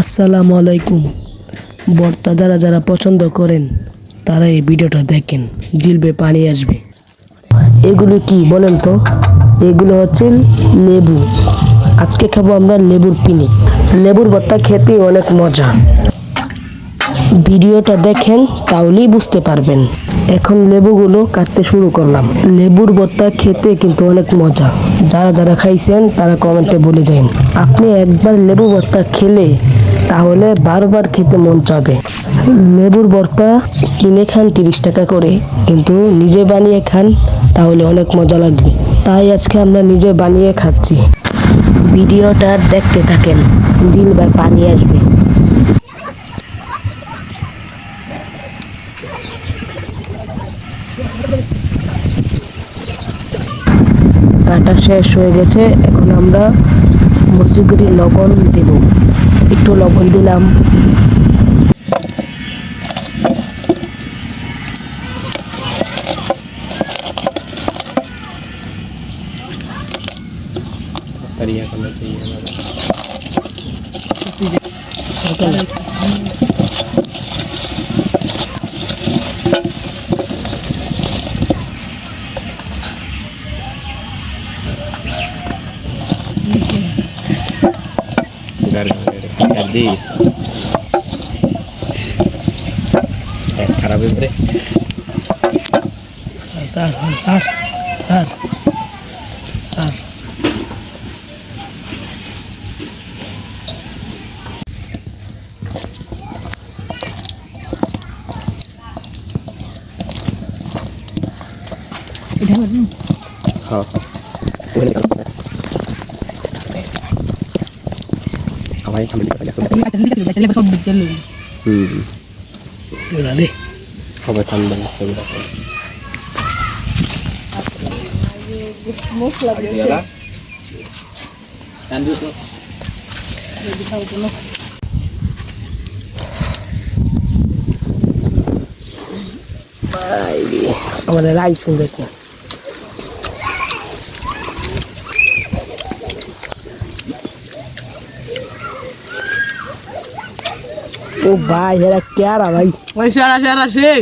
আসসালামু আলাইকুম। ভর্তা যারা যারা পছন্দ করেন তারা এই ভিডিওটা দেখেন, জিলবে পানি আসবে। এগুলো কি বলেন তো? এগুলো হচ্ছে লেবু। আজকে খাবো আমরা লেবুর পিনি। লেবুর ভর্তা খেতে অনেক মজা। ভিডিওটা দেখেন তাহলেই বুঝতে পারবেন। এখন লেবুগুলো কাটতে শুরু করলাম। লেবুর ভর্তা খেতে কিন্তু অনেক মজা। যারা যারা খাইছেন তারা কমেন্টে বলে যান। আপনি একবার লেবু ভর্তা খেলে তাহলে বারবার খেতে মন চাবে। লেবুর ভর্তা কিনে খান 30 টাকা করে, কিন্তু নিজে বানিয়ে খান তাহলে অনেক মজা লাগবে। তাই আজকে আমরা নিজে বানিয়ে খাচ্ছি। ভিডিওটা দেখতে থাকেন, জিলবে পানি আসবে। কাটা শেষ হয়ে গেছে। এখন আমরা মসুরি লবণ দেব। একটু লবণ দিলাম। খারাপ হয়েছে সবাই ঠান্ডা লাগছে আমাদের রাইস দেখো। ও ভাই এরা क्या रहा भाई? Wah, syara-syara sih.